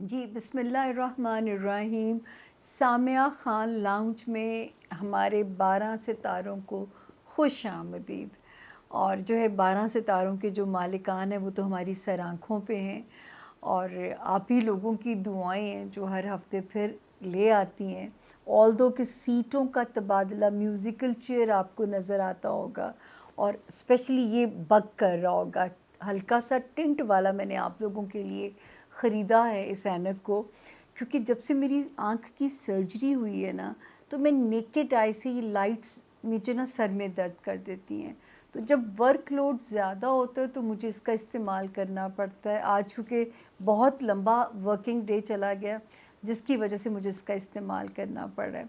جی بسم اللہ الرحمن الرحیم. سامعہ خان لاؤنج میں ہمارے 12 ستاروں کو خوش آمدید. اور جو ہے 12 ستاروں کے جو مالکان ہیں وہ تو ہماری سر آنکھوں پہ ہیں، اور آپ ہی لوگوں کی دعائیں ہیں جو ہر ہفتے پھر لے آتی ہیں. آلدو کہ سیٹوں کا تبادلہ میوزیکل چیئر آپ کو نظر آتا ہوگا، اور اسپیشلی یہ بگ کر رہا ہوگا. ہلکا سا ٹنٹ والا میں نے آپ لوگوں کے لیے خریدا ہے اس اینک کو، کیونکہ جب سے میری آنکھ کی سرجری ہوئی ہے نا، تو میں نیکڈ آئی سے یہ لائٹس مجھے نا سر میں درد کر دیتی ہیں. تو جب ورک لوڈ زیادہ ہوتا ہے تو مجھے اس کا استعمال کرنا پڑتا ہے. آج کیونکہ بہت لمبا ورکنگ ڈے چلا گیا، جس کی وجہ سے مجھے اس کا استعمال کرنا پڑ رہا ہے.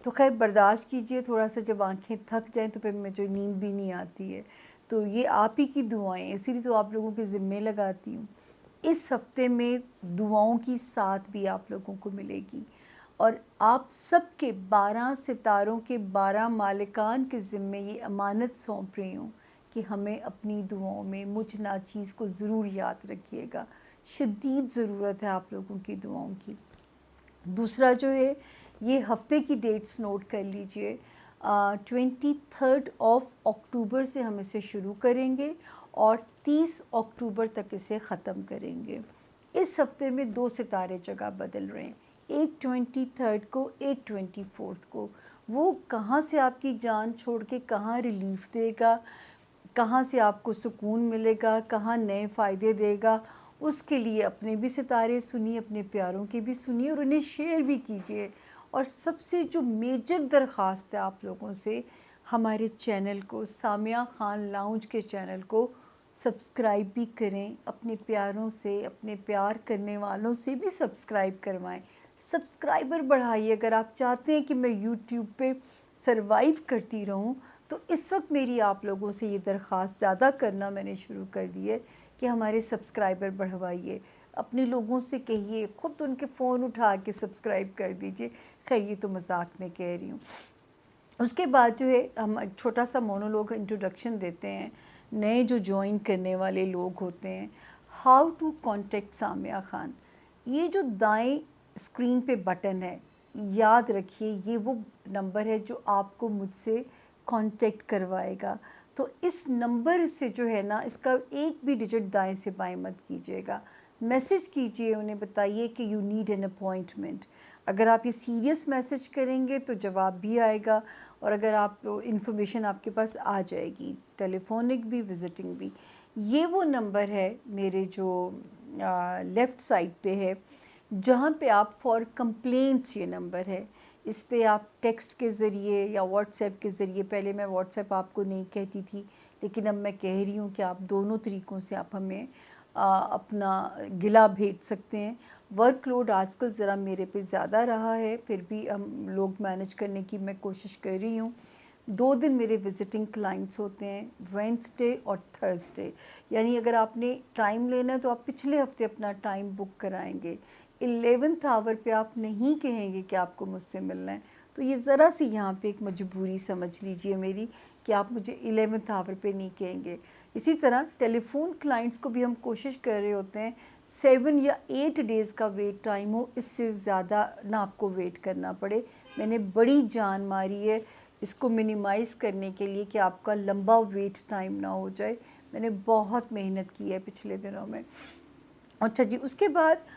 تو خیر برداشت کیجئے تھوڑا سا، جب آنکھیں تھک جائیں تو پھر مجھے نیند بھی نہیں آتی ہے. تو یہ آپ ہی کی دعائیں، اسی لیے تو آپ لوگوں کے ذمے لگاتی ہوں. اس ہفتے میں دعاؤں کی ساتھ بھی آپ لوگوں کو ملے گی، اور آپ سب کے 12 ستاروں کے 12 مالکان کے ذمے یہ امانت سونپ رہی ہوں کہ ہمیں اپنی دعاؤں میں مجھ ناچیز کو ضرور یاد رکھیے گا. شدید ضرورت ہے آپ لوگوں کی دعاؤں کی. دوسرا جو ہے، یہ ہفتے کی ڈیٹس نوٹ کر لیجئے. 23 اکتوبر سے ہم اسے شروع کریں گے اور 30 اکتوبر تک اسے ختم کریں گے. اس ہفتے میں 2 ستارے جگہ بدل رہے ہیں، ایک 23 کو، ایک 24 کو. وہ کہاں سے آپ کی جان چھوڑ کے کہاں ریلیف دے گا، کہاں سے آپ کو سکون ملے گا، کہاں نئے فائدے دے گا، اس کے لیے اپنے بھی ستارے سنیے، اپنے پیاروں کے بھی سنیے، اور انہیں شیئر بھی کیجئے. اور سب سے جو میجر درخواست ہے آپ لوگوں سے، ہمارے چینل کو، سامعہ خان لاؤنج کے چینل کو سبسکرائب بھی کریں. اپنے پیاروں سے، اپنے پیار کرنے والوں سے بھی سبسکرائب کروائیں. سبسکرائبر بڑھائیے. اگر آپ چاہتے ہیں کہ میں یوٹیوب پہ سروائیو کرتی رہوں، تو اس وقت میری آپ لوگوں سے یہ درخواست زیادہ کرنا میں نے شروع کر دی ہے کہ ہمارے سبسکرائبر بڑھوائیے. اپنے لوگوں سے کہیے، خود ان کے فون اٹھا کے سبسکرائب کر دیجئے. خیر یہ تو مذاق میں کہہ رہی ہوں. اس کے بعد جو ہے ہم ایک چھوٹا سا مونولوگ انٹروڈکشن دیتے ہیں نئے جو جوائن کرنے والے لوگ ہوتے ہیں. How to contact Samia Khan. یہ جو دائیں اسکرین پہ بٹن ہے، یاد رکھیے یہ وہ نمبر ہے جو آپ کو مجھ سے کانٹیکٹ کروائے گا. تو اس نمبر سے جو ہے نا، اس کا ایک بھی ڈیجٹ دائیں سے بائیں مت کیجیے گا. میسج کیجئے، انہیں بتائیے کہ یو نیڈ این اپوائنٹمنٹ. اگر آپ یہ سیریس میسج کریں گے تو جواب بھی آئے گا، اور اگر آپ انفارمیشن آپ کے پاس آ جائے گی، ٹیلی فونک بھی، وزٹنگ بھی. یہ وہ نمبر ہے میرے جو لیفٹ سائڈ پہ ہے، جہاں پہ آپ فار کمپلینٹس، یہ نمبر ہے. اس پہ آپ ٹیکسٹ کے ذریعے یا واٹس ایپ کے ذریعے، پہلے میں واٹس ایپ آپ کو نہیں کہتی تھی لیکن اب میں کہہ رہی ہوں کہ آپ دونوں طریقوں سے آپ ہمیں اپنا گلہ بھیج سکتے ہیں. ورک لوڈ آج کل ذرا میرے پہ زیادہ رہا ہے، پھر بھی ہم لوگ مینج کرنے کی میں کوشش کر رہی ہوں. 2 دن میرے وزٹنگ کلائنٹس ہوتے ہیں، وینسڈے اور تھرسڈے. یعنی اگر آپ نے ٹائم لینا ہے تو آپ پچھلے ہفتے اپنا ٹائم بک کرائیں گے. 11th آور پہ آپ نہیں کہیں گے کہ آپ کو مجھ سے ملنا ہے. تو یہ ذرا سی یہاں پہ ایک مجبوری سمجھ لیجئے میری، کہ آپ مجھے 11th آور پہ نہیں کہیں گے. اسی طرح ٹیلی فون کلائنٹس کو بھی ہم کوشش کر رہے ہوتے ہیں 7 یا 8 ڈیز کا ویٹ ٹائم ہو، اس سے زیادہ نہ آپ کو ویٹ کرنا پڑے. میں نے بڑی جان ماری ہے اس کو منیمائز کرنے کے لیے کہ آپ کا لمبا ویٹ ٹائم نہ ہو جائے. میں نے بہت محنت کی ہے پچھلے دنوں میں. اچھا جی، اس کے بعد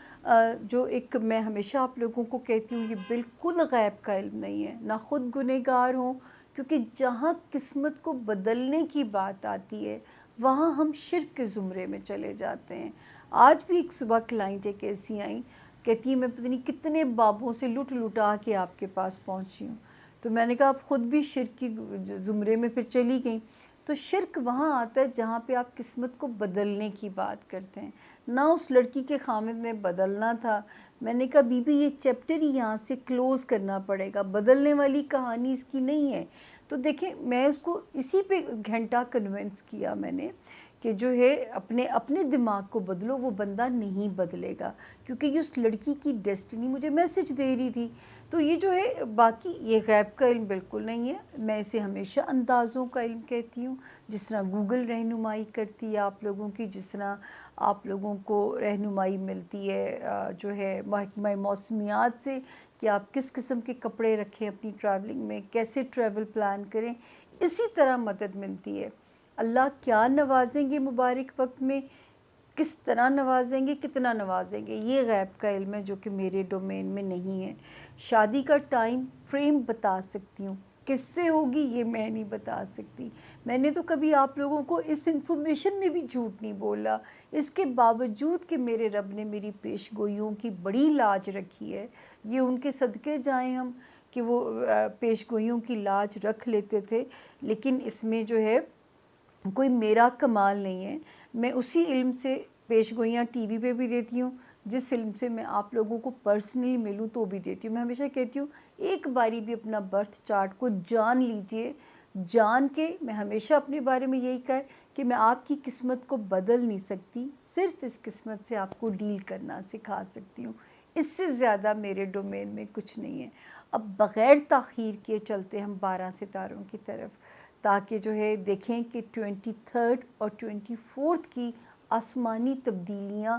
جو ایک میں ہمیشہ آپ لوگوں کو کہتی ہوں، یہ بالکل غیب کا علم نہیں ہے، نہ خود گنہگار ہوں، کیونکہ جہاں قسمت کو بدلنے کی بات آتی ہے وہاں ہم شرک کے زمرے میں چلے جاتے ہیں. آج بھی ایک صبح کلائنٹ ایک ایسی آئیں، کہتی ہے میں پتہ نہیں کتنے بابوں سے لٹا کے آپ کے پاس پہنچی ہوں. تو میں نے کہا آپ خود بھی شرک کی زمرے میں پھر چلی گئیں. تو شرک وہاں آتا ہے جہاں پہ آپ قسمت کو بدلنے کی بات کرتے ہیں. نہ اس لڑکی کے خامد میں بدلنا تھا. میں نے کہا بی بی یہ چیپٹر ہی یہاں سے کلوز کرنا پڑے گا، بدلنے والی کہانی اس کی نہیں ہے. تو دیکھیں میں اس کو اسی پہ گھنٹہ کنونس کیا میں نے کہ جو ہے اپنے دماغ کو بدلو، وہ بندہ نہیں بدلے گا، کیونکہ یہ اس لڑکی کی ڈیسٹنی مجھے میسج دے رہی تھی. تو یہ جو ہے باقی یہ غیب کا علم بالکل نہیں ہے، میں اسے ہمیشہ اندازوں کا علم کہتی ہوں، جس طرح گوگل رہنمائی کرتی ہے آپ لوگوں کی، جس طرح آپ لوگوں کو رہنمائی ملتی ہے جو ہے محکمہ موسمیات سے کہ آپ کس قسم کے کپڑے رکھیں اپنی ٹریولنگ میں، کیسے ٹریول پلان کریں، اسی طرح مدد ملتی ہے۔ اللہ کیا نوازیں گے مبارک وقت میں، کس طرح نوازیں گے، کتنا نوازیں گے، یہ غیب کا علم ہے جو کہ میرے ڈومین میں نہیں ہے۔ شادی کا ٹائم فریم بتا سکتی ہوں، کس سے ہوگی یہ میں نہیں بتا سکتی۔ میں نے تو کبھی آپ لوگوں کو اس انفارمیشن میں بھی جھوٹ نہیں بولا، اس کے باوجود کہ میرے رب نے میری پیش گوئیوں کی بڑی لاج رکھی ہے، یہ ان کے صدقے جائیں ہم کہ وہ پیش گوئیوں کی لاج رکھ لیتے تھے، لیکن اس میں جو ہے کوئی میرا کمال نہیں ہے۔ میں اسی علم سے پیش گوئیاں ٹی وی پہ بھی دیتی ہوں، جس علم سے میں آپ لوگوں کو پرسنلی ملوں تو بھی دیتی ہوں۔ میں ہمیشہ کہتی ہوں ایک باری بھی اپنا برتھ چارٹ کو جان لیجئے، جان کے میں ہمیشہ اپنے بارے میں یہی کہا کہ میں آپ کی قسمت کو بدل نہیں سکتی، صرف اس قسمت سے آپ کو ڈیل کرنا سکھا سکتی ہوں، اس سے زیادہ میرے ڈومین میں کچھ نہیں ہے۔ اب بغیر تاخیر کیے چلتے ہم 12 ستاروں کی طرف، تاکہ جو ہے دیکھیں کہ 23 اور 24 کی آسمانی تبدیلیاں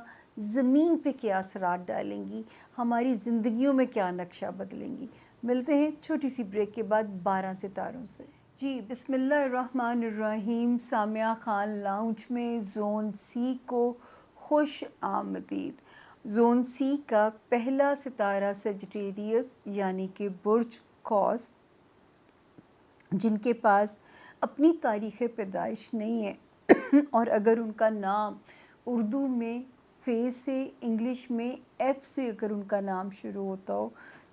زمین پہ کیا اثرات ڈالیں گی، ہماری زندگیوں میں کیا نقشہ بدلیں گی۔ ملتے ہیں چھوٹی سی بریک کے بعد 12 ستاروں سے۔ جی بسم اللہ الرحمن الرحیم، سامعہ خان لاؤنج میں زون سی کو خوش آمدید۔ زون سی کا پہلا ستارہ سیجیٹیریس یعنی کہ برج قوس، جن کے پاس اپنی تاریخ پیدائش نہیں ہے اور اگر ان کا نام اردو میں فے سے، انگلش میں ایف سے اگر ان کا نام شروع ہوتا ہو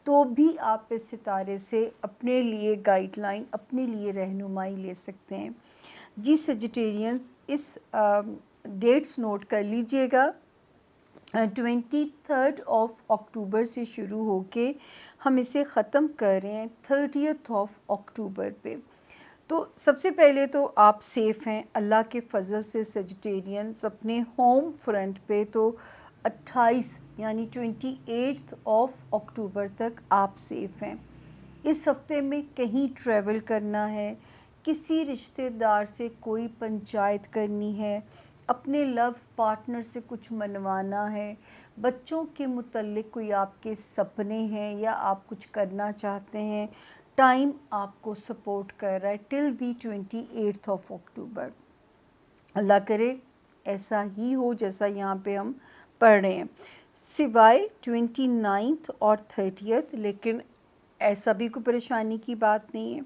تو بھی آپ اس ستارے سے اپنے لیے گائیڈ لائن، اپنے لیے رہنمائی لے سکتے ہیں۔ جی سیجیٹیرینز، اس ڈیٹس نوٹ کر لیجئے گا، 23 اکتوبر سے شروع ہو کے ہم اسے ختم کر رہے ہیں 30 اکتوبر پہ۔ تو سب سے پہلے تو آپ سیف ہیں اللہ کے فضل سے سیجیٹیرینز، اپنے ہوم فرنٹ پہ تو 28 یعنی 28 اکتوبر تک آپ سیف ہیں۔ اس ہفتے میں کہیں ٹریول کرنا ہے، کسی رشتہ دار سے کوئی پنچایت کرنی ہے، اپنے لو پارٹنر سے کچھ منوانا ہے، بچوں کے متعلق کوئی آپ کے سپنے ہیں یا آپ کچھ کرنا چاہتے ہیں، ٹائم آپ کو سپورٹ کر رہا ہے ٹل دی 28 اکتوبر۔ اللہ کرے ایسا ہی ہو جیسا یہاں پہ ہم پڑھ رہے ہیں، سوائے 29 اور 30، لیکن ایسا بھی کوئی پریشانی کی بات نہیں ہے۔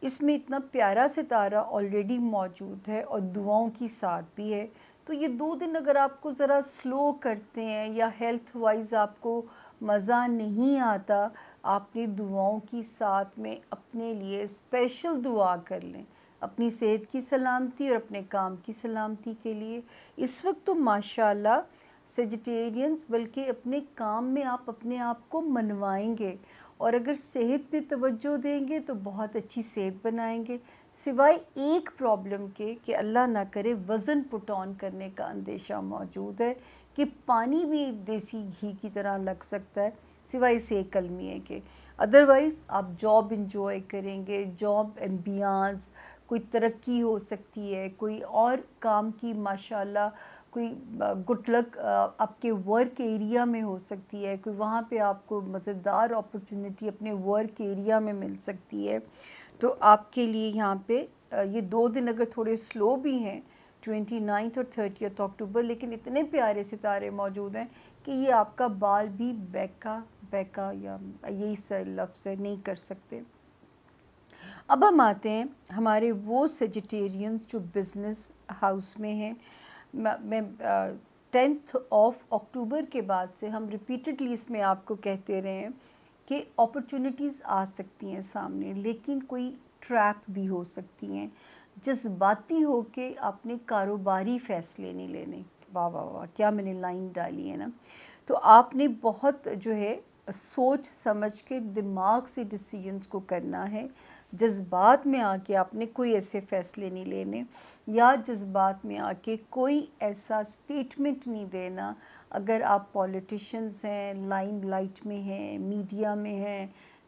اس میں اتنا پیارا ستارہ آلریڈی موجود ہے اور دعاؤں کی ساتھ بھی ہے، تو یہ 2 دن اگر آپ کو ذرا سلو کرتے ہیں یا ہیلتھ وائز آپ کو مزہ نہیں آتا، آپ نے دعاؤں کی ساتھ میں اپنے لیے اسپیشل دعا کر لیں اپنی صحت کی سلامتی اور اپنے کام کی سلامتی کے لیے۔ اس وقت تو ماشاءاللہ سیجیٹیرینز بلکہ اپنے کام میں آپ اپنے آپ کو منوائیں گے، اور اگر صحت پہ توجہ دیں گے تو بہت اچھی صحت بنائیں گے، سوائے ایک پرابلم کے کہ اللہ نہ کرے وزن پٹ آن کرنے کا اندیشہ موجود ہے کہ پانی بھی دیسی گھی کی طرح لگ سکتا ہے، سوائے اس ایک کلمیے کے۔ ادروائز آپ جاب انجوائے کریں گے، جاب ایمبیانس، کوئی ترقی ہو سکتی ہے، کوئی اور کام کی ماشاءاللہ کوئی گڈ لک آپ کے ورک ایریا میں ہو سکتی ہے، کوئی وہاں پہ آپ کو مزیدار اپرچونٹی اپنے ورک ایریا میں مل سکتی ہے۔ تو آپ کے لیے یہاں پہ یہ 2 دن اگر تھوڑے سلو بھی ہیں 29 اور 30 اکتوبر، لیکن اتنے پیارے ستارے موجود ہیں کہ یہ آپ کا بال بھی بیکا یا یہی سر لفظ ہے نہیں کر سکتے۔ اب ہم آتے ہیں ہمارے وہ سیجیٹیرینز جو بزنس ہاؤس میں ہیں۔ میں 10 اکتوبر کے بعد سے ہم ریپیٹڈلی اس میں آپ کو کہتے رہے ہیں کہ اپرچونٹیز آ سکتی ہیں سامنے، لیکن کوئی ٹریپ بھی ہو سکتی ہیں، جذباتی ہو کے آپ نے کاروباری فیصلے نہیں لینے۔ واہ واہ واہ، کیا میں نے لائن ڈالی ہے نا۔ تو آپ نے بہت جو ہے سوچ سمجھ کے دماغ سے ڈیسیجنز کو کرنا ہے، جذبات میں آ کے آپ نے کوئی ایسے فیصلے نہیں لینے، یا جذبات میں آ کے کوئی ایسا سٹیٹمنٹ نہیں دینا اگر آپ پولیٹیشنز ہیں، لائم لائٹ میں ہیں، میڈیا میں ہیں،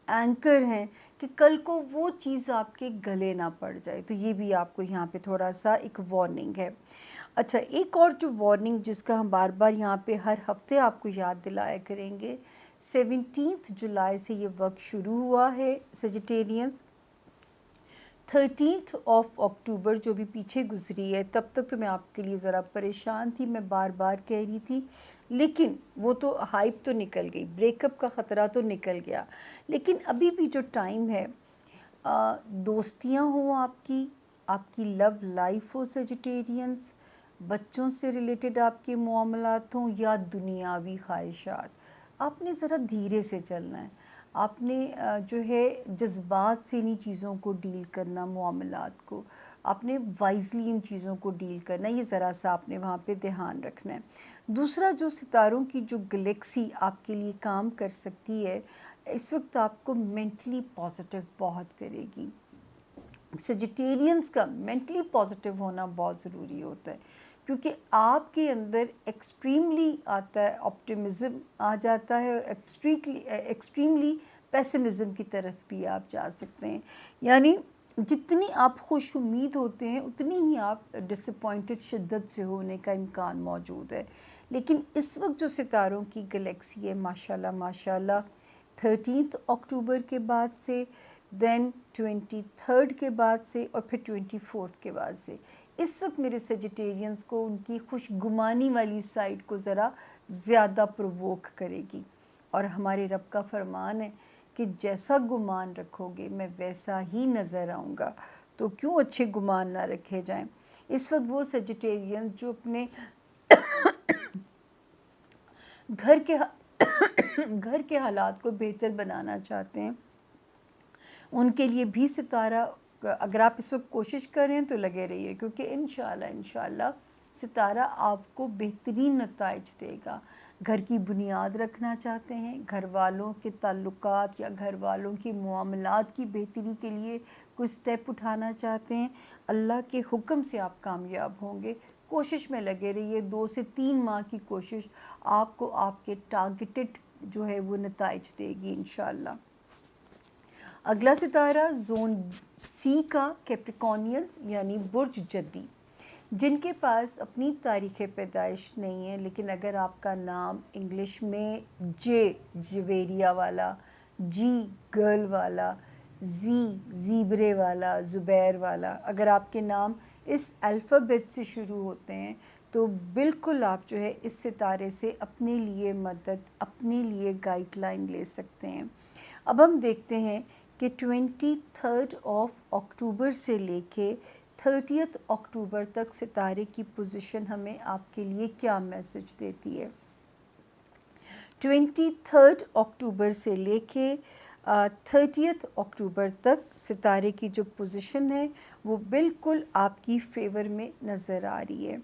اینکر ہیں، کہ کل کو وہ چیز آپ کے گلے نہ پڑ جائے. تو یہ بھی آپ کو یہاں پہ تھوڑا سا ایک وارننگ ہے. اچھا، ایک اور جو وارننگ جس کا ہم بار بار یہاں پہ ہر ہفتے آپ کو یاد دلایا کریں گے، 17 جولائی سے یہ وقت شروع ہوا ہے سیجیٹیرینز. 13 اکتوبر جو بھی پیچھے گزری ہے، تب تک تو میں آپ کے لیے ذرا پریشان تھی، میں بار بار کہہ رہی تھی، لیکن وہ تو ہائپ تو نکل گئی، بریک اپ کا خطرہ تو نکل گیا. لیکن ابھی بھی جو ٹائم ہے، دوستیاں ہوں آپ کی لو لائف ہو سیجیٹیرینز، بچوں سے ریلیٹڈ آپ کے معاملات ہوں یا دنیاوی خواہشات، آپ نے ذرا دھیرے سے چلنا ہے. آپ نے جو ہے جذبات سے انہی چیزوں کو ڈیل کرنا، معاملات کو آپ نے وائزلی ان چیزوں کو ڈیل کرنا، یہ ذرا سا آپ نے وہاں پہ دھیان رکھنا ہے. دوسرا، جو ستاروں کی جو گلیکسی آپ کے لیے کام کر سکتی ہے اس وقت، آپ کو مینٹلی پازیٹیو بہت کرے گی. سیجیٹیرینز کا مینٹلی پازیٹیو ہونا بہت ضروری ہوتا ہے، کیونکہ آپ کے اندر ایکسٹریملی آتا ہے آپٹیمزم آ جاتا ہے، اور ایکسٹریملی پیسمزم کی طرف بھی آپ جا سکتے ہیں. یعنی جتنی آپ خوش امید ہوتے ہیں اتنی ہی آپ ڈس اپوائنٹڈ شدت سے ہونے کا امکان موجود ہے. لیکن اس وقت جو ستاروں کی گلیکسی ہے ماشاءاللہ ماشاءاللہ، 13 اکتوبر کے بعد سے، دین 23 کے بعد سے، اور پھر 24 کے بعد سے، اس وقت میرے سیجیٹیرینز کو ان کی خوش گمانی والی سائڈ کو ذرا زیادہ پرووک کرے گی. اور ہمارے رب کا فرمان ہے کہ جیسا گمان رکھو گے میں ویسا ہی نظر آؤں گا. تو کیوں اچھے گمان نہ رکھے جائیں. اس وقت وہ سیجیٹیرینز جو اپنے گھر کے حالات کو بہتر بنانا چاہتے ہیں، ان کے لیے بھی ستارہ، اگر آپ اس وقت کوشش کریں تو لگے رہیے، کیونکہ انشاءاللہ ستارہ آپ کو بہترین نتائج دے گا. گھر کی بنیاد رکھنا چاہتے ہیں، گھر والوں کے تعلقات یا گھر والوں کی معاملات کی بہتری کے لیے کوئی سٹیپ اٹھانا چاہتے ہیں، اللہ کے حکم سے آپ کامیاب ہوں گے. کوشش میں لگے رہیے، 2 سے 3 ماہ کی کوشش آپ کو آپ کے ٹارگیٹڈ جو ہے وہ نتائج دے گی انشاءاللہ. اگلا ستارہ زون سی کا کیپریکونینز یعنی برج جدی، جن کے پاس اپنی تاریخ پیدائش نہیں ہے، لیکن اگر آپ کا نام انگلش میں جویریا والا، جی گرل والا، زیبرے والا، زبیر والا، اگر آپ کے نام اس الفابیٹ سے شروع ہوتے ہیں تو بالکل آپ جو ہے اس ستارے سے اپنے لیے مدد، اپنے لیے گائیڈ لائن لے سکتے ہیں. اب ہم دیکھتے ہیں کہ 23 اکتوبر سے لے کے 30 اکتوبر تک ستارے کی پوزیشن ہمیں آپ کے لیے کیا میسج دیتی ہے. 23 اکتوبر سے لے کے 30 اکتوبر تک ستارے کی جو پوزیشن ہے وہ بالکل آپ کی فیور میں نظر آ رہی ہے.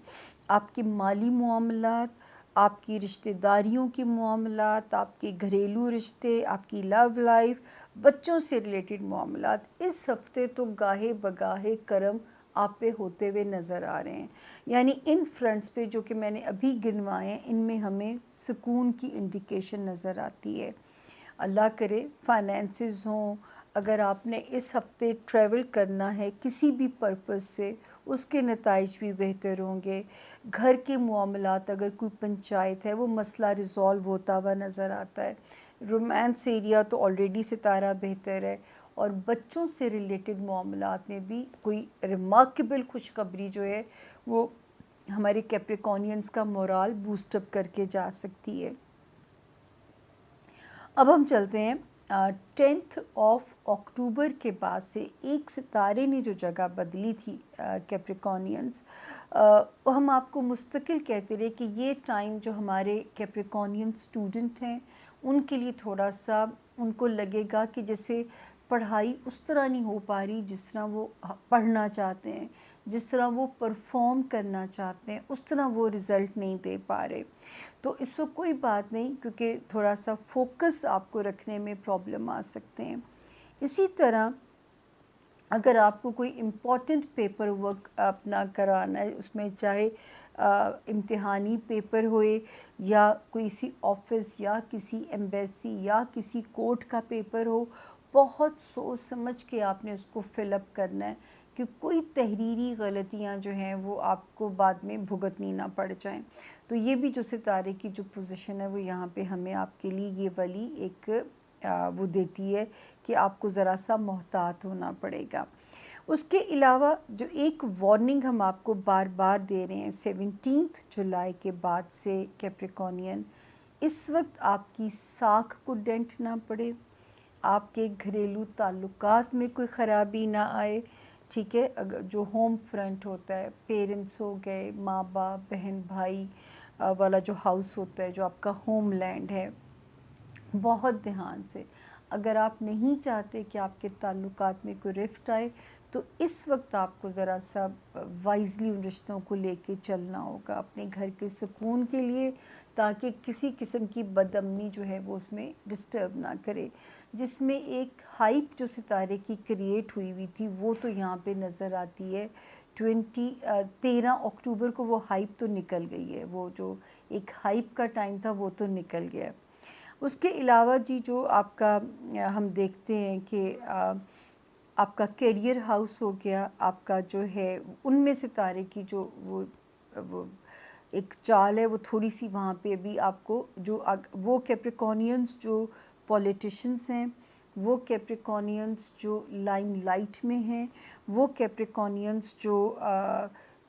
آپ کے مالی معاملات، آپ کی رشتہ داریوں کے معاملات، آپ کے گھریلو رشتے، آپ کی لو لائف، بچوں سے ریلیٹڈ معاملات، اس ہفتے تو گاہے بگاہے کرم آپ پہ ہوتے ہوئے نظر آ رہے ہیں. یعنی ان فرنٹس پہ جو کہ میں نے ابھی گنوائے ہیں، ان میں ہمیں سکون کی انڈیکیشن نظر آتی ہے. اللہ کرے فائنینسز ہوں، اگر آپ نے اس ہفتے ٹریول کرنا ہے کسی بھی پرپس سے، اس کے نتائج بھی بہتر ہوں گے. گھر کے معاملات، اگر کوئی پنچایت ہے، وہ مسئلہ ریزالو ہوتا ہوا نظر آتا ہے. رومانس ایریا تو آلریڈی ستارہ بہتر ہے، اور بچوں سے ریلیٹڈ معاملات میں بھی کوئی ریمارکیبل خوشخبری جو ہے وہ ہمارے کیپریکونینز کا مورال بوسٹ اپ کر کے جا سکتی ہے. اب ہم چلتے ہیں 10 اکتوبر کے بعد سے ایک ستارے نے جو جگہ بدلی تھی کیپریکونینز، ہم آپ کو مستقل کہتے رہے کہ یہ ٹائم جو ہمارے کیپریکونین اسٹوڈنٹ ہیں ان کے لیے تھوڑا سا ان کو لگے گا کہ جیسے پڑھائی اس طرح نہیں ہو پا رہی جس طرح وہ پڑھنا چاہتے ہیں، جس طرح وہ پرفارم کرنا چاہتے ہیں، اس طرح وہ رزلٹ نہیں دے پا رہے. تو اس وقت کوئی بات نہیں، کیونکہ تھوڑا سا فوکس آپ کو رکھنے میں پرابلم آ سکتے ہیں. اسی طرح اگر آپ کو کوئی امپورٹنٹ پیپر ورک اپنا کرانا ہے، اس میں چاہے امتحانی پیپر ہوئے یا کوئی سی آفس یا کسی ایمبیسی یا کسی کورٹ کا پیپر ہو، بہت سوچ سمجھ کے آپ نے اس کو فل اپ کرنا ہے کہ کوئی تحریری غلطیاں جو ہیں وہ آپ کو بعد میں بھگتنی نہ پڑ جائیں۔ تو یہ بھی جو ستارے کی جو پوزیشن ہے وہ یہاں پہ ہمیں آپ کے لیے یہ والی ایک وہ دیتی ہے کہ آپ کو ذرا سا محتاط ہونا پڑے گا۔ اس کے علاوہ جو ایک وارننگ ہم آپ کو بار بار دے رہے ہیں 17 جولائی کے بعد سے کیپریکونین، اس وقت آپ کی ساکھ کو ڈینٹ نہ پڑے، آپ کے گھریلو تعلقات میں کوئی خرابی نہ آئے، ٹھیک ہے، جو ہوم فرنٹ ہوتا ہے، پیرنٹس ہو گئے، ماں باپ، بہن بھائی والا جو ہاؤس ہوتا ہے، جو آپ کا ہوم لینڈ ہے، بہت دھیان سے اگر آپ نہیں چاہتے کہ آپ کے تعلقات میں کوئی رفٹ آئے تو اس وقت آپ کو ذرا سا وائزلی ان رشتوں کو لے کے چلنا ہوگا اپنے گھر کے سکون کے لیے، تاکہ کسی قسم کی بدامنی جو ہے وہ اس میں ڈسٹرب نہ کرے۔ جس میں ایک ہائپ جو ستارے کی کریٹ ہوئی تھی وہ تو یہاں پہ نظر آتی ہے 13 اکتوبر کو وہ ہائپ تو نکل گئی ہے، وہ جو ایک ہائپ کا ٹائم تھا وہ تو نکل گیا۔ اس کے علاوہ جی جو آپ کا ہم دیکھتے ہیں کہ آپ کا کیریئر ہاؤس ہو گیا، آپ کا جو ہے ان میں ستارے کی جو وہ ایک چال ہے وہ تھوڑی سی وہاں پہ ابھی آپ کو جو وہ کیپریکونینز جو پولیٹیشنز ہیں، وہ کیپریکونینز جو لائم لائٹ میں ہیں، وہ کیپریکونینز جو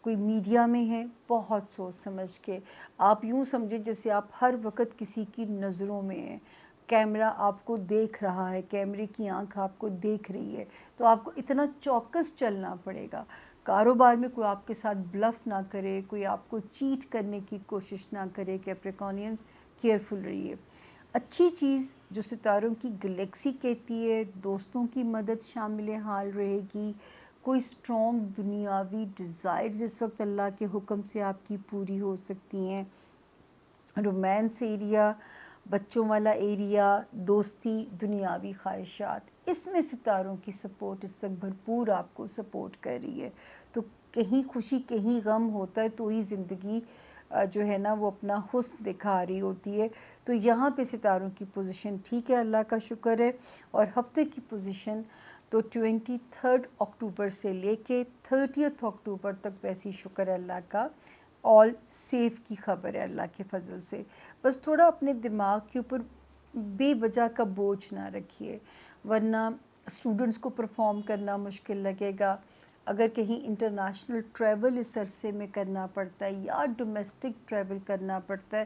کوئی میڈیا میں ہیں، بہت سوچ سمجھ کے آپ یوں سمجھیں جیسے آپ ہر وقت کسی کی نظروں میں ہیں، کیمرہ آپ کو دیکھ رہا ہے، کیمرے کی آنکھ آپ کو دیکھ رہی ہے، تو آپ کو اتنا چوکس چلنا پڑے گا۔ کاروبار میں کوئی آپ کے ساتھ بلف نہ کرے، کوئی آپ کو چیٹ کرنے کی کوشش نہ کرے، کیپریکونینز کیئرفل رہیے۔ اچھی چیز جو ستاروں کی گلیکسی کہتی ہے، دوستوں کی مدد شامل حال رہے گی، کوئی اسٹرانگ دنیاوی ڈیزائرز اس وقت اللہ کے حکم سے آپ کی پوری ہو سکتی ہیں، رومانس ایریا، بچوں والا ایریا، دوستی، دنیاوی خواہشات، اس میں ستاروں کی سپورٹ اس وقت بھرپور آپ کو سپورٹ کر رہی ہے۔ تو کہیں خوشی کہیں غم ہوتا ہے تو ہی زندگی جو ہے نا وہ اپنا حسن دکھا رہی ہوتی ہے۔ تو یہاں پہ ستاروں کی پوزیشن ٹھیک ہے، اللہ کا شکر ہے۔ اور ہفتے کی پوزیشن تو 23 اکتوبر سے لے کے 30 اکتوبر تک ویسی شکر ہے اللہ کا، آل سیف کی خبر ہے اللہ کے فضل سے۔ بس تھوڑا اپنے دماغ کے اوپر بے وجہ کا بوجھ نہ رکھیے، ورنہ اسٹوڈنٹس کو پرفارم کرنا مشکل لگے گا۔ اگر کہیں انٹرنیشنل ٹریول اس عرصے میں کرنا پڑتا ہے یا ڈومیسٹک ٹریول کرنا پڑتا ہے،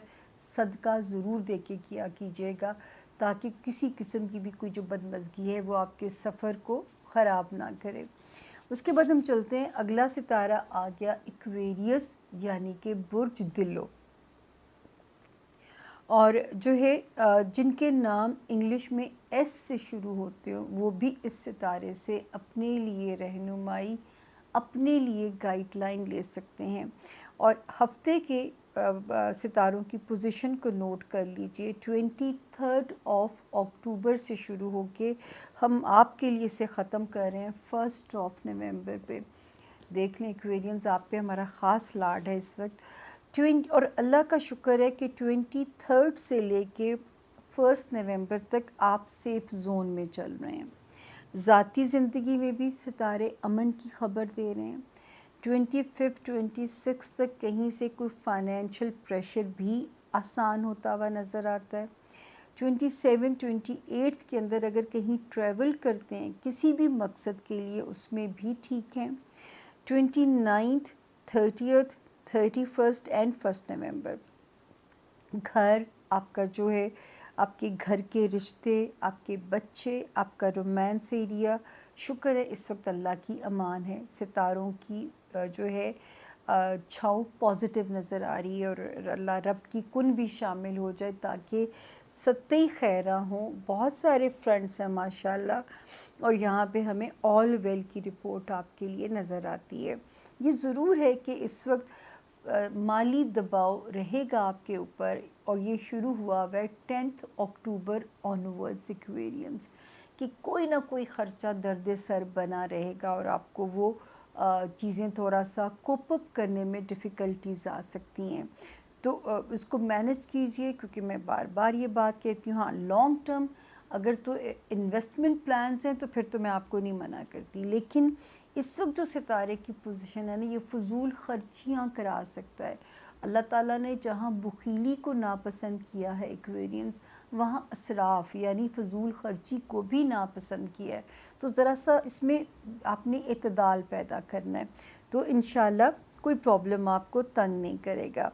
صدقہ ضرور دے کے کیا کیجیے گا، تاکہ کسی قسم کی بھی کوئی جو بدمزگی ہے وہ آپ کے سفر کو خراب نہ کرے۔ اس کے بعد ہم چلتے ہیں، اگلا ستارہ آ گیا ایکویریس یعنی کہ برج دلو، اور جو ہے جن کے نام انگلش میں ایس سے شروع ہوتے ہوں وہ بھی اس ستارے سے اپنے لیے رہنمائی، اپنے لیے گائیڈ لائن لے سکتے ہیں۔ اور ہفتے کے ستاروں کی پوزیشن کو نوٹ کر لیجئے، 23 اکتوبر سے شروع ہو کے ہم آپ کے لیے سے ختم کر رہے ہیں 1 نومبر پہ۔ دیکھ لیں ایکویرینز آپ پہ ہمارا خاص لاڈ ہے اس وقت، اور اللہ کا شکر ہے کہ 23 سے لے کے 1 نومبر تک آپ سیف زون میں چل رہے ہیں۔ ذاتی زندگی میں بھی ستارے امن کی خبر دے رہے ہیں۔ 25 26 تک کہیں سے کوئی فائنینشیل پریشر بھی آسان ہوتا ہوا نظر آتا ہے۔ 27 28 کے اندر اگر کہیں ٹریول کرتے ہیں کسی بھی مقصد کے لیے اس میں بھی ٹھیک ہیں۔ 29 30 31 اینڈ 1 نومبر گھر آپ کا جو ہے، آپ کے گھر کے رشتے، آپ کے بچے، آپ کا رومانس ایریا، شکر ہے اس وقت اللہ کی امان ہے، ستاروں کی جو ہے چھاؤں پازیٹیو نظر آ رہی ہے، اور اللہ رب کی کن بھی شامل ہو جائے تاکہ سطحی خیراں ہوں۔ بہت سارے فرنٹس ہیں ماشاءاللہ، اور یہاں پہ ہمیں آل ویل کی رپورٹ آپ کے لیے نظر آتی ہے۔ یہ ضرور ہے کہ اس وقت مالی دباؤ رہے گا آپ کے اوپر، اور یہ شروع ہوا ہے 10 اکتوبر آنورڈز ایکویرینز، کہ کوئی نہ کوئی خرچہ درد سر بنا رہے گا اور آپ کو وہ چیزیں تھوڑا سا کوپ اپ کرنے میں ڈیفیکلٹیز آ سکتی ہیں. تو اس کو مینج کیجئے, کیونکہ میں بار بار یہ بات کہتی ہوں, ہاں لانگ ٹرم اگر تو انویسٹمنٹ پلانز ہیں تو پھر تو میں آپ کو نہیں منع کرتی, لیکن اس وقت جو ستارے کی پوزیشن ہے نا, یہ فضول خرچیاں کرا سکتا ہے. اللہ تعالیٰ نے جہاں بخیلی کو ناپسند کیا ہے ایکویرینس, وہاں اسراف یعنی فضول خرچی کو بھی ناپسند کیا ہے. تو ذرا سا اس میں آپ نے اعتدال پیدا کرنا ہے, تو انشاءاللہ کوئی پرابلم آپ کو تنگ نہیں کرے گا.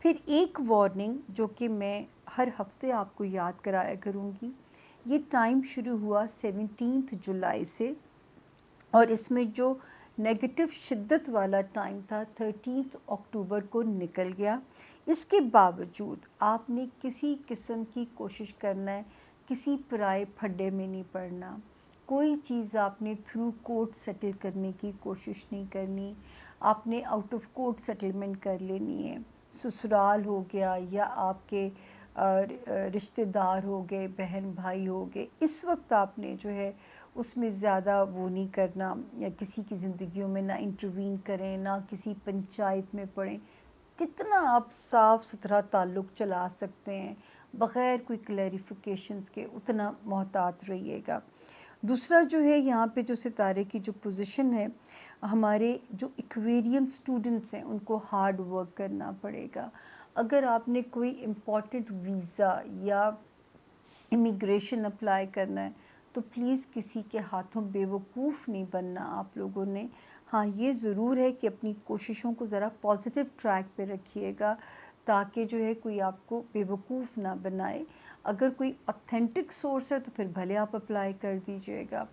پھر ایک وارننگ جو کہ میں ہر ہفتے آپ کو یاد کرایا کروں گی, یہ ٹائم شروع ہوا 17 جولائی سے, اور اس میں جو نیگیٹو شدت والا ٹائم تھا 13 اکتوبر کو نکل گیا. اس کے باوجود آپ نے کسی قسم کی کوشش کرنا ہے, کسی پرائے پھڈے میں نہیں پڑنا, کوئی چیز آپ نے تھرو کورٹ سیٹل کرنے کی کوشش نہیں کرنی, آپ نے آؤٹ آف کورٹ سیٹلمنٹ کر لینی ہے. سسرال ہو گیا یا آپ کے رشتہ دار ہو گئے, بہن بھائی ہو گئے, اس وقت آپ نے جو ہے اس میں زیادہ وہ نہیں کرنا, یا کسی کی زندگیوں میں نہ انٹروین کریں, نہ کسی پنچایت میں پڑیں. جتنا آپ صاف ستھرا تعلق چلا سکتے ہیں بغیر کوئی کلیریفیکیشنز کے, اتنا محتاط رہیے گا. دوسرا جو ہے یہاں پہ جو ستارے کی جو پوزیشن ہے, ہمارے جو ایکویرین اسٹوڈنٹس ہیں ان کو ہارڈ ورک کرنا پڑے گا. اگر آپ نے کوئی امپورٹنٹ ویزا یا امیگریشن اپلائی کرنا ہے تو پلیز کسی کے ہاتھوں بے وقوف نہیں بننا آپ لوگوں نے. ہاں یہ ضرور ہے کہ اپنی کوششوں کو ذرا پازیٹیو ٹریک پہ رکھیے گا, تاکہ جو ہے کوئی آپ کو بے وقوف نہ بنائے. اگر کوئی اوتھینٹک سورس ہے تو پھر بھلے آپ اپلائی کر دیجئے گا.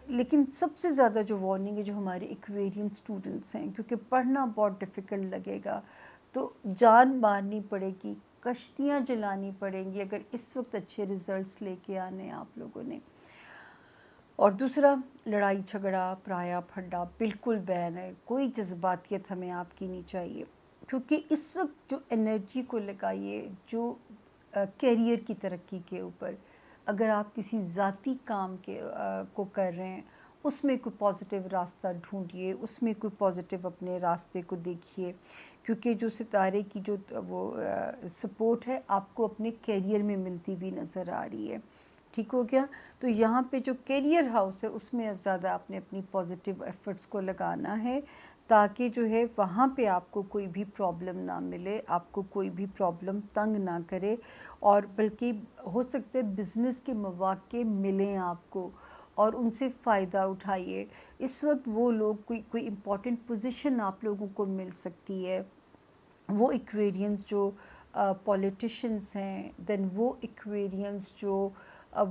لیکن سب سے زیادہ جو وارننگ ہے جو ہمارے ایکویرین اسٹوڈنٹس ہیں, کیونکہ پڑھنا بہت ڈیفیکلٹ لگے گا, تو جان مارنی پڑے گی, کشتیاں جلانی پڑیں گی اگر اس وقت اچھے ریزلٹس لے کے آنے آپ لوگوں نے. اور دوسرا, لڑائی جھگڑا پرایا پھڈا بالکل بین ہے, کوئی جذباتیت ہمیں آپ کی نہیں چاہیے, کیونکہ اس وقت جو انرجی کو لگائیے جو کیریئر کی ترقی کے اوپر. اگر آپ کسی ذاتی کام کو کر رہے ہیں, اس میں کوئی پازیٹیو راستہ ڈھونڈیے, اس میں کوئی پازیٹیو اپنے راستے کو دیکھیے, کیونکہ جو ستارے کی جو وہ سپورٹ ہے آپ کو اپنے کیریئر میں ملتی بھی نظر آ رہی ہے. ٹھیک ہو گیا. تو یہاں پہ جو کیریئر ہاؤس ہے اس میں زیادہ آپ نے اپنی پازیٹیو ایفرٹس کو لگانا ہے, تاکہ جو ہے وہاں پہ آپ کو کوئی بھی پرابلم نہ ملے, آپ کو کوئی بھی پرابلم تنگ نہ کرے, اور بلکہ ہو سکتے بزنس کے مواقع ملیں آپ کو اور ان سے فائدہ اٹھائیے. اس وقت وہ لوگ کوئی امپورٹنٹ پوزیشن آپ لوگوں کو مل سکتی ہے, وہ ایکویرینس جو پولیٹیشنز ہیں, دین وہ ایکویرینس جو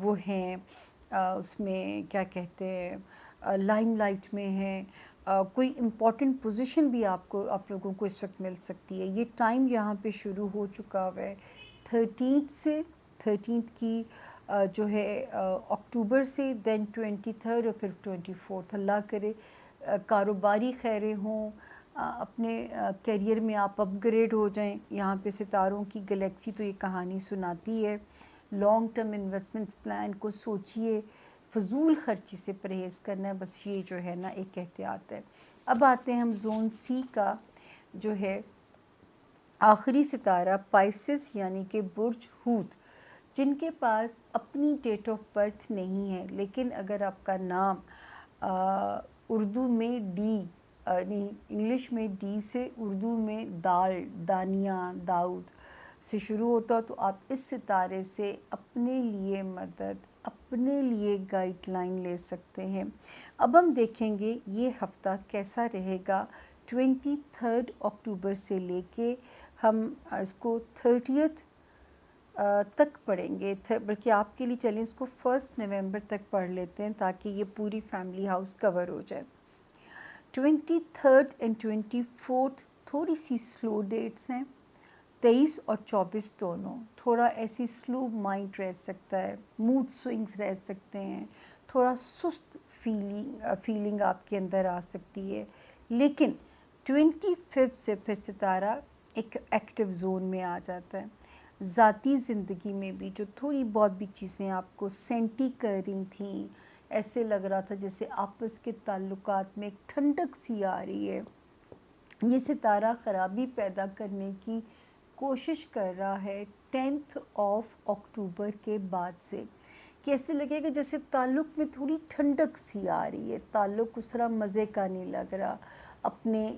وہ ہیں اس میں کیا کہتے ہیں لائم لائٹ میں ہیں, کوئی امپورٹنٹ پوزیشن بھی آپ لوگوں کو اس وقت مل سکتی ہے. یہ ٹائم یہاں پہ شروع ہو چکا ہوا ہے 13 کی جو ہے اکتوبر سے, دین 23 اور پھر 24. اللہ کرے کاروباری خیریں ہوں, اپنے کیریئر میں آپ اپ گریڈ ہو جائیں. یہاں پہ ستاروں کی گلیکسی تو یہ کہانی سناتی ہے. لانگ ٹرم انویسٹمنٹ پلان کو سوچئے, فضول خرچی سے پرہیز کرنا ہے, بس یہ جو ہے نا ایک احتیاط ہے. اب آتے ہیں ہم زون سی کا, جو ہے آخری ستارہ پائسس یعنی کہ برج حوت. جن کے پاس اپنی ڈیٹ آف برتھ نہیں ہے, لیکن اگر آپ کا نام اردو میں ڈی نہیں انگلش میں ڈی سے, اردو میں دانیہ داؤد سے شروع ہوتا, تو آپ اس ستارے سے اپنے لیے مدد, اپنے لیے گائیڈ لائن لے سکتے ہیں. اب ہم دیکھیں گے یہ ہفتہ کیسا رہے گا. 23 اکتوبر سے لے کے ہم اس کو 30 تک پڑھیں گے, بلکہ آپ کے لیے چلیں اس کو 1 نومبر تک پڑھ لیتے ہیں تاکہ یہ پوری فیملی ہاؤس کور ہو جائے. 23 اینڈ 24 تھوڑی سی سلو ڈیٹس ہیں. 23 اور 24 دونوں تھوڑا ایسی سلو مائنڈ رہ سکتا ہے, موڈ سوئنگز رہ سکتے ہیں, تھوڑا سست فیلنگ آپ کے اندر آ سکتی ہے. لیکن 25 سے پھر ستارہ ایک ایکٹیو زون میں آ جاتا ہے. ذاتی زندگی میں بھی جو تھوڑی بہت بھی چیزیں آپ کو سینٹی کر رہی تھیں، ایسے لگ رہا تھا جیسے آپس کے تعلقات میں ایک ٹھنڈک سی آ رہی ہے، یہ ستارہ خرابی پیدا کرنے کی کوشش کر رہا ہے 10 اکتوبر کے بعد سے، کہ ایسے لگے گا جیسے تعلق میں تھوڑی ٹھنڈک سی آ رہی ہے، تعلق اس طرح مزے کا نہیں لگ رہا، اپنے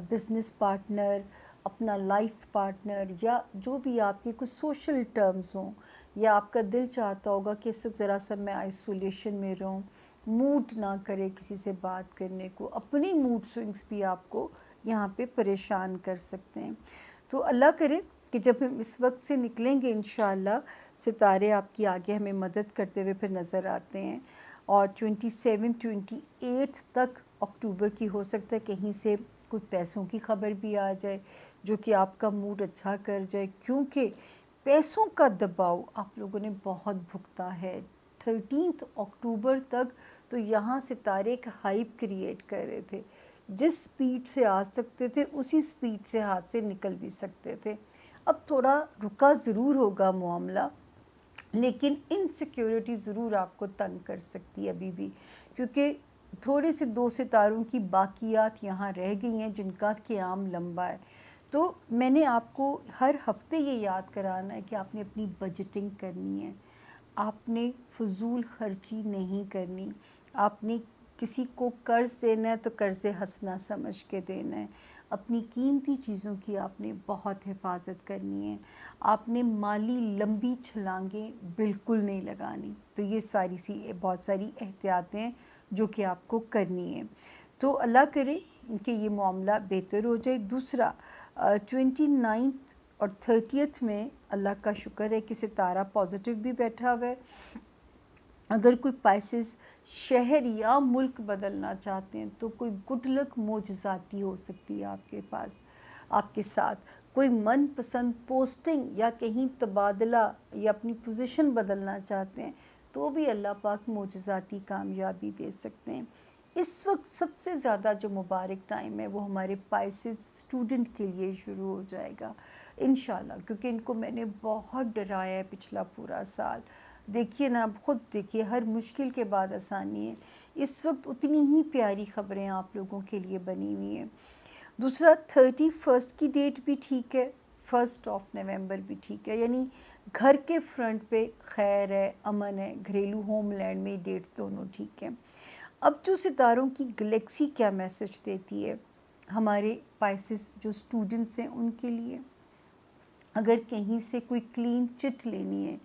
بزنس پارٹنر، اپنا لائف پارٹنر، یا جو بھی آپ کے کچھ سوشل ٹرمز ہوں، یا آپ کا دل چاہتا ہوگا کہ اس وقت ذرا سا میں آئسولیشن میں رہوں، موڈ نہ کرے کسی سے بات کرنے کو، اپنی موڈ سوئنگز بھی آپ کو یہاں پہ پریشان کر سکتے ہیں۔ تو اللہ کرے کہ جب ہم اس وقت سے نکلیں گے انشاءاللہ، ستارے آپ کی آگے ہمیں مدد کرتے ہوئے پھر نظر آتے ہیں، اور 27 28 تک اکتوبر کی ہو سکتا ہے کہیں سے کوئی پیسوں کی خبر بھی آ جائے جو کہ آپ کا موڈ اچھا کر جائے، کیونکہ پیسوں کا دباؤ آپ لوگوں نے بہت بھگتا ہے 13 اکتوبر تک۔ تو یہاں ستارے ایک ہائپ کریٹ کر رہے تھے، جس سپیڈ سے آ سکتے تھے اسی سپیڈ سے ہاتھ سے نکل بھی سکتے تھے۔ اب تھوڑا رکا ضرور ہوگا معاملہ، لیکن انسیکیورٹی ضرور آپ کو تنگ کر سکتی ہے ابھی بھی، کیونکہ تھوڑے سے 2 ستاروں کی باقیات یہاں رہ گئی ہیں جن کا قیام لمبا ہے۔ تو میں نے آپ کو ہر ہفتے یہ یاد کرانا ہے کہ آپ نے اپنی بجٹنگ کرنی ہے، آپ نے فضول خرچی نہیں کرنی، آپ نے کسی کو قرض دینا ہے تو قرض حسنہ سمجھ کے دینا ہے، اپنی قیمتی چیزوں کی آپ نے بہت حفاظت کرنی ہے، آپ نے مالی لمبی چھلانگیں بالکل نہیں لگانی۔ تو یہ بہت ساری احتیاطیں ہیں جو کہ آپ کو کرنی ہیں۔ تو اللہ کرے کہ یہ معاملہ بہتر ہو جائے۔ دوسرا 29 اور 30 میں اللہ کا شکر ہے کہ ستارہ پازیٹیو بھی بیٹھا ہوا ہے۔ اگر کوئی پائسز شہر یا ملک بدلنا چاہتے ہیں تو کوئی گڈ لک معجزاتی ہو سکتی ہے آپ کے پاس، آپ کے ساتھ کوئی من پسند پوسٹنگ یا کہیں تبادلہ یا اپنی پوزیشن بدلنا چاہتے ہیں تو بھی اللہ پاک معجزاتی کامیابی دے سکتے ہیں۔ اس وقت سب سے زیادہ جو مبارک ٹائم ہے وہ ہمارے پائسز اسٹوڈنٹ کے لیے شروع ہو جائے گا انشاءاللہ، کیونکہ ان کو میں نے بہت ڈرایا ہے پچھلا پورا سال۔ دیکھیے نا، اب خود دیکھیے، ہر مشکل کے بعد آسانی ہے۔ اس وقت اتنی ہی پیاری خبریں آپ لوگوں کے لیے بنی ہوئی ہیں۔ دوسرا 31 کی ڈیٹ بھی ٹھیک ہے، 1 نومبر بھی ٹھیک ہے، یعنی گھر کے فرنٹ پہ خیر ہے، امن ہے، گھریلو ہوم لینڈ میں ڈیٹس دونوں ٹھیک ہیں۔ اب جو ستاروں کی گلیکسی کیا میسج دیتی ہے ہمارے پائسز جو اسٹوڈنٹس ہیں ان کے لیے، اگر کہیں سے کوئی کلین چٹ لینی ہے،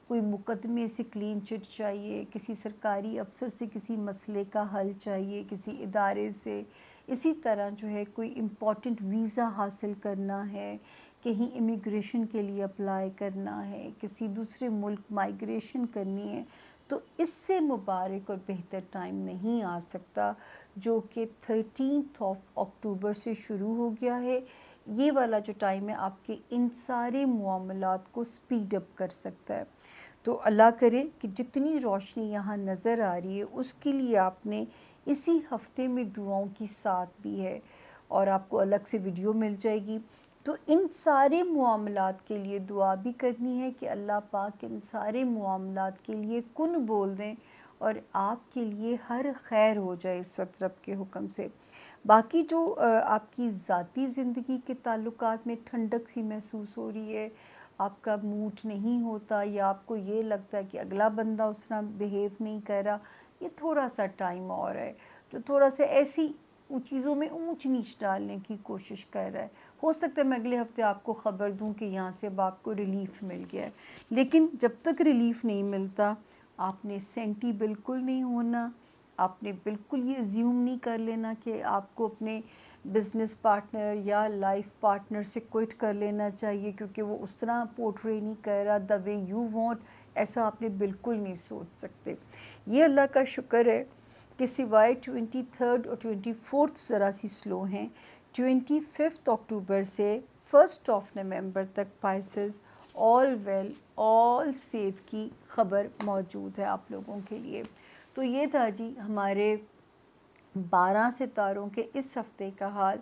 کوئی مقدمے سے کلین چٹ چاہیے، کسی سرکاری افسر سے کسی مسئلے کا حل چاہیے، کسی ادارے سے، اسی طرح جو ہے کوئی امپورٹنٹ ویزا حاصل کرنا ہے، کہیں امیگریشن کے لیے اپلائی کرنا ہے، کسی دوسرے ملک مائیگریشن کرنی ہے، تو اس سے مبارک اور بہتر ٹائم نہیں آ سکتا جو کہ 13 اکتوبر سے شروع ہو گیا ہے۔ یہ والا جو ٹائم ہے آپ کے ان سارے معاملات کو سپیڈ اپ کر سکتا ہے۔ تو اللہ کرے کہ جتنی روشنی یہاں نظر آ رہی ہے اس کے لیے آپ نے اسی ہفتے میں دعاؤں کی ساتھ بھی ہے، اور آپ کو الگ سے ویڈیو مل جائے گی۔ تو ان سارے معاملات کے لیے دعا بھی کرنی ہے کہ اللہ پاک ان سارے معاملات کے لیے کن بول دیں اور آپ کے لیے ہر خیر ہو جائے اس وقت رب کے حکم سے۔ باقی جو آپ کی ذاتی زندگی کے تعلقات میں ٹھنڈک سی محسوس ہو رہی ہے، آپ کا موڈ نہیں ہوتا یا آپ کو یہ لگتا ہے کہ اگلا بندہ اس طرح بیہیو نہیں کر رہا، یہ تھوڑا سا ٹائم اور ہے جو تھوڑا سا ایسی چیزوں میں اونچ نیچ ڈالنے کی کوشش کر رہا ہے۔ ہو سکتا ہے میں اگلے ہفتے آپ کو خبر دوں کہ یہاں سے اب آپ کو ریلیف مل گیا ہے، لیکن جب تک ریلیف نہیں ملتا آپ نے سینٹی بالکل نہیں ہونا، آپ نے بالکل یہ زیوم نہیں کر لینا کہ آپ کو اپنے بزنس پارٹنر یا لائف پارٹنر سے کوئٹ کر لینا چاہیے کیونکہ وہ اس طرح پورٹری نہیں کر رہا دا وے یو وانٹ، ایسا آپ نے بالکل نہیں سوچ سکتے۔ یہ اللہ کا شکر ہے کہ سوائے 23 اور 24 ذرا سی سلو ہیں، 25 اکتوبر سے 1 نومبر تک پائسز آل ویل آل سیف کی خبر موجود ہے آپ لوگوں کے لیے۔ تو یہ تھا جی ہمارے 12 ستاروں کے اس ہفتے کا حال۔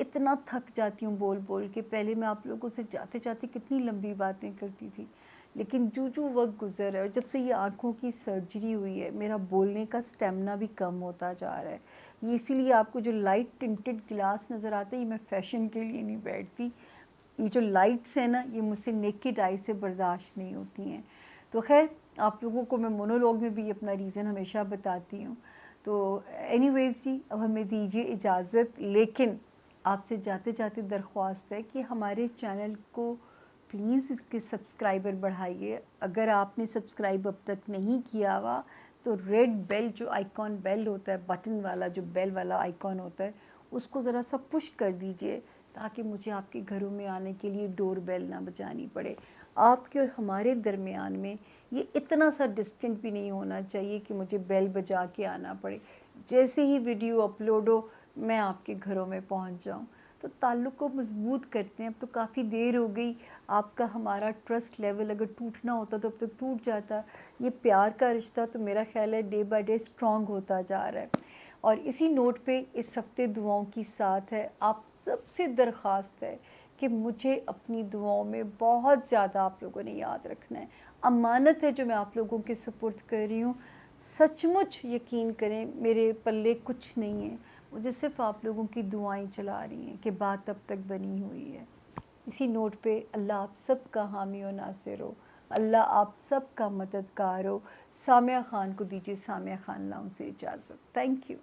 اتنا تھک جاتی ہوں بول بول کے. پہلے میں آپ لوگوں سے جاتے جاتے کتنی لمبی باتیں کرتی تھی, لیکن جو وقت گزر ہے اور جب سے یہ آنکھوں کی سرجری ہوئی ہے, میرا بولنے کا سٹیمنا بھی کم ہوتا جا رہا ہے. یہ اسی لیے آپ کو جو لائٹ ٹنٹڈ گلاس نظر آتا ہے, یہ میں فیشن کے لیے نہیں بیٹھتی. یہ جو لائٹس ہیں نا, یہ مجھ سے نیکڈ آئی سے برداشت نہیں ہوتی ہیں. تو خیر, آپ لوگوں کو میں مونولوگ میں بھی اپنا ریزن ہمیشہ بتاتی ہوں. تو اینی ویز جی, اب ہمیں دیجیے اجازت, لیکن آپ سے جاتے جاتے درخواست ہے کہ ہمارے چینل کو پلیز اس کے سبسکرائبر بڑھائیے. اگر آپ نے سبسکرائب اب تک نہیں کیا ہوا تو ریڈ بیل, جو آئیکن بیل ہوتا ہے, بٹن والا جو بیل والا آئیکن ہوتا ہے, اس کو ذرا سا پش کر دیجئے تاکہ مجھے آپ کے گھروں میں آنے کے لیے ڈور بیل نہ بجانی پڑے. آپ کے اور ہمارے درمیان میں یہ اتنا سا ڈسٹنٹ بھی نہیں ہونا چاہیے کہ مجھے بیل بجا کے آنا پڑے. جیسے ہی ویڈیو اپلوڈ ہو میں آپ کے گھروں میں پہنچ جاؤں. تو تعلق کو مضبوط کرتے ہیں. اب تو کافی دیر ہو گئی, آپ کا ہمارا ٹرسٹ لیول اگر ٹوٹنا ہوتا تو اب تک ٹوٹ جاتا. یہ پیار کا رشتہ تو میرا خیال ہے ڈے بائی ڈے اسٹرانگ ہوتا جا رہا ہے. اور اسی نوٹ پہ اس ہفتے دعاؤں کی ساتھ ہے, آپ سب سے درخواست ہے کہ مجھے اپنی دعاؤں میں بہت زیادہ آپ لوگوں نے یاد رکھنا ہے. امانت ہے جو میں آپ لوگوں کے سپرد کر رہی ہوں. سچ مچ یقین کریں میرے پلے کچھ نہیں ہے, مجھے صرف آپ لوگوں کی دعائیں چلا رہی ہیں کہ بات اب تک بنی ہوئی ہے. اسی نوٹ پہ اللہ آپ سب کا حامی و ناصر ہو, اللہ آپ سب کا مددگار ہو. سامعہ خان کو دیجیے سامعہ خان لاؤں سے اجازت. Thank you.